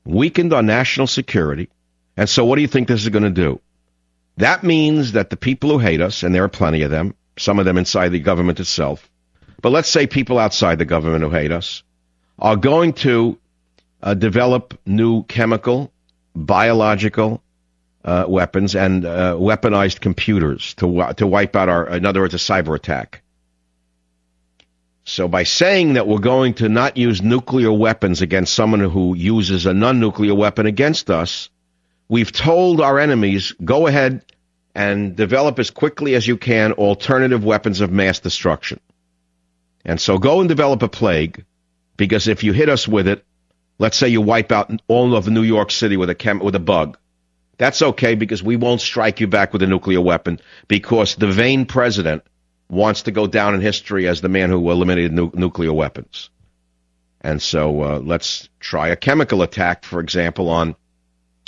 weakened our national security. And so what do you think this is going to do? That means that the people who hate us, and there are plenty of them, some of them inside the government itself, but let's say people outside the government who hate us, are going to develop new chemical, biological weapons and weaponized computers to wipe out our, in other words, a cyber attack. So by saying that we're going to not use nuclear weapons against someone who uses a non-nuclear weapon against us, we've told our enemies, go ahead and develop as quickly as you can alternative weapons of mass destruction. And so go and develop a plague, because if you hit us with it, let's say you wipe out all of New York City with a bug, that's okay, because we won't strike you back with a nuclear weapon, because the vain president wants to go down in history as the man who eliminated nuclear weapons. And so let's try a chemical attack, for example, on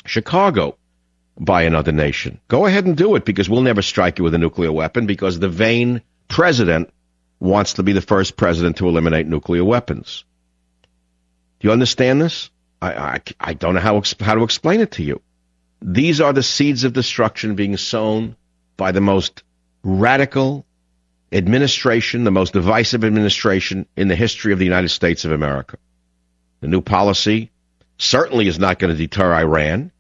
Chicago by another nation. Go ahead and do it, because we'll never strike you with a nuclear weapon, because the vain president wants to be the first president to eliminate nuclear weapons. Do you understand this? I don't know how to explain it to you. These are the seeds of destruction being sown by the most radical administration, the most divisive administration in the history of the United States of America. The new policy certainly is not going to deter Iran.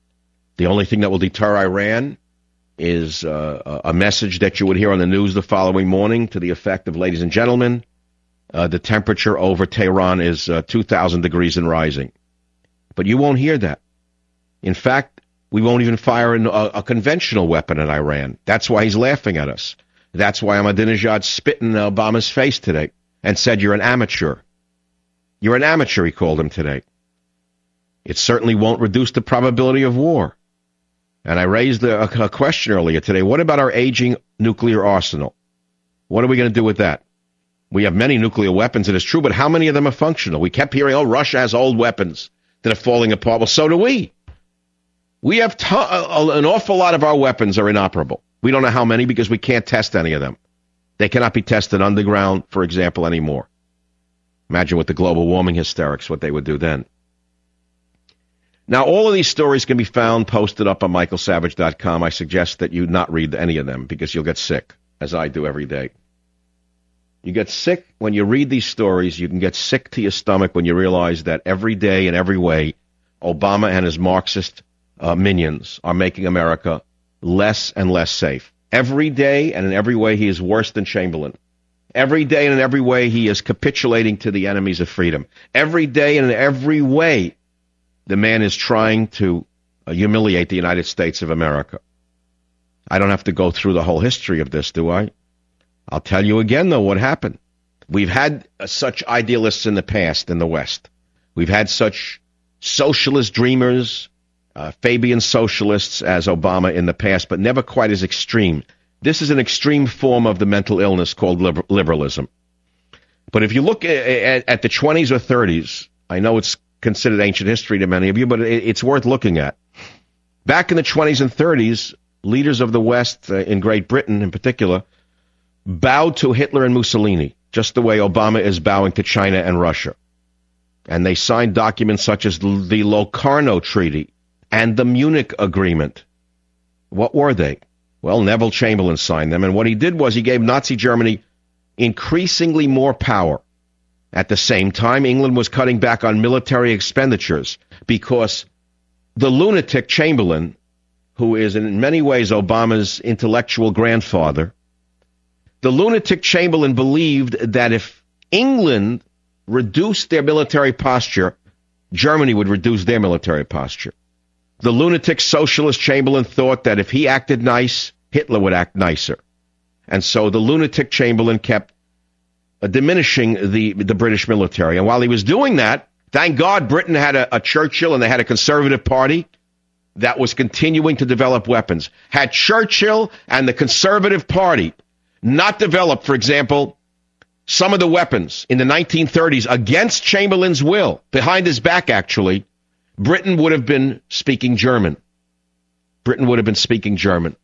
The only thing that will deter Iran is a message that you would hear on the news the following morning to the effect of, ladies and gentlemen, the temperature over Tehran is 2,000 degrees and rising. But you won't hear that. In fact, we won't even fire a conventional weapon at Iran. That's why he's laughing at us. That's why Ahmadinejad spit in Obama's face today and said, you're an amateur. You're an amateur, he called him today. It certainly won't reduce the probability of war. And I raised a question earlier today. What about our aging nuclear arsenal? What are we going to do with that? We have many nuclear weapons, it is true, but how many of them are functional? We kept hearing, Russia has old weapons that are falling apart. Well, so do we. We have an awful lot of our weapons are inoperable. We don't know how many, because we can't test any of them. They cannot be tested underground, for example, anymore. Imagine with the global warming hysterics, what they would do then. Now, all of these stories can be found posted up on michaelsavage.com. I suggest that you not read any of them, because you'll get sick, as I do every day. You get sick when you read these stories. You can get sick to your stomach when you realize that every day in every way, Obama and his Marxist minions are making America less and less safe. Every day and in every way, he is worse than Chamberlain. Every day and in every way, he is capitulating to the enemies of freedom. Every day and in every way, the man is trying to humiliate the United States of America. I don't have to go through the whole history of this, do I? I'll tell you again, though, what happened. We've had such idealists in the past in the West. We've had such socialist dreamers, Fabian socialists as Obama in the past, but never quite as extreme. This is an extreme form of the mental illness called liberalism. But if you look at the 20s or 30s, I know it's considered ancient history to many of you, but it's worth looking at. Back in the 20s and 30s, leaders of the West, in Great Britain in particular, bowed to Hitler and Mussolini, just the way Obama is bowing to China and Russia. And they signed documents such as the Locarno Treaty and the Munich Agreement. What were they? Well, Neville Chamberlain signed them, and what he did was he gave Nazi Germany increasingly more power. At the same time, England was cutting back on military expenditures because the lunatic Chamberlain, who is in many ways Obama's intellectual grandfather, the lunatic Chamberlain believed that if England reduced their military posture, Germany would reduce their military posture. The lunatic socialist Chamberlain thought that if he acted nice, Hitler would act nicer. And so the lunatic Chamberlain kept diminishing the British military. And while he was doing that, thank God Britain had a Churchill and they had a conservative party that was continuing to develop weapons. Had Churchill and the conservative party not developed, for example, some of the weapons in the 1930s against Chamberlain's will, behind his back actually, Britain would have been speaking German. Britain would have been speaking German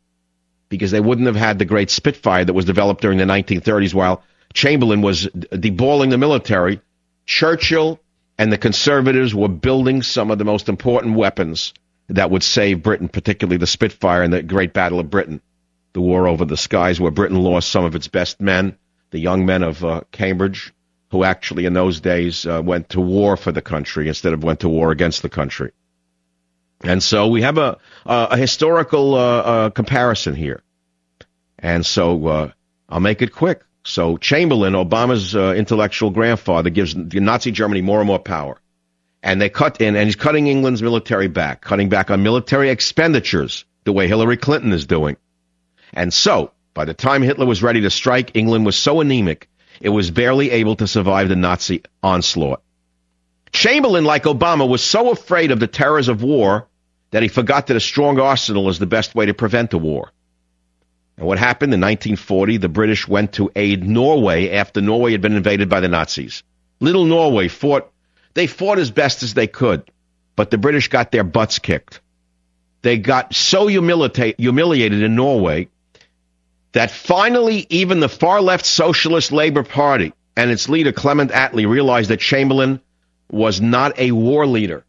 because they wouldn't have had the great Spitfire that was developed during the 1930s while Chamberlain was deballing the military. Churchill and the conservatives were building some of the most important weapons that would save Britain, particularly the Spitfire in the Great Battle of Britain, the war over the skies where Britain lost some of its best men, the young men of Cambridge, who actually in those days went to war for the country instead of went to war against the country. And so we have a historical comparison here. And so I'll make it quick. So Chamberlain, Obama's intellectual grandfather, gives Nazi Germany more and more power. And they cut in, and he's cutting England's military back, cutting back on military expenditures, the way Hillary Clinton is doing. And so, by the time Hitler was ready to strike, England was so anemic, it was barely able to survive the Nazi onslaught. Chamberlain, like Obama, was so afraid of the terrors of war that he forgot that a strong arsenal is the best way to prevent a war. And what happened in 1940, the British went to aid Norway after Norway had been invaded by the Nazis. Little Norway fought as best as they could, but the British got their butts kicked. They got so humiliated in Norway that finally even the far-left Socialist Labour Party and its leader Clement Attlee realized that Chamberlain was not a war leader.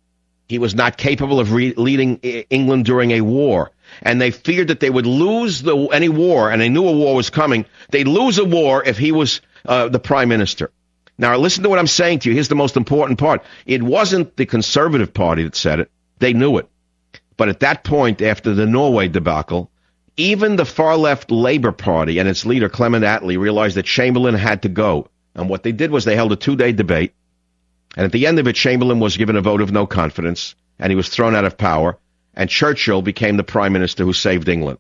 He was not capable of leading England during a war. And they feared that they would lose any war, and they knew a war was coming. They'd lose a war if he was the prime minister. Now, listen to what I'm saying to you. Here's the most important part. It wasn't the Conservative Party that said it. They knew it. But at that point, after the Norway debacle, even the far-left Labour Party and its leader, Clement Attlee, realized that Chamberlain had to go. And what they did was they held a 2-day debate. And at the end of it, Chamberlain was given a vote of no confidence, and he was thrown out of power. And Churchill became the prime minister who saved England.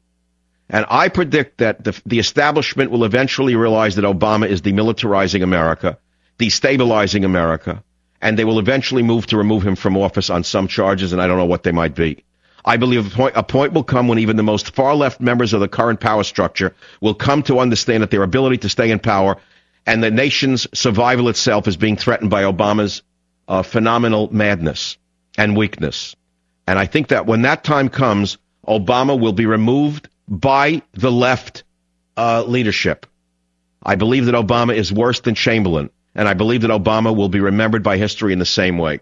And I predict that the establishment will eventually realize that Obama is demilitarizing America, destabilizing America, and they will eventually move to remove him from office on some charges, and I don't know what they might be. I believe a point will come when even the most far-left members of the current power structure will come to understand that their ability to stay in power and the nation's survival itself is being threatened by Obama's phenomenal madness and weakness. And I think that when that time comes, Obama will be removed by the left leadership. I believe that Obama is worse than Chamberlain, and I believe that Obama will be remembered by history in the same way.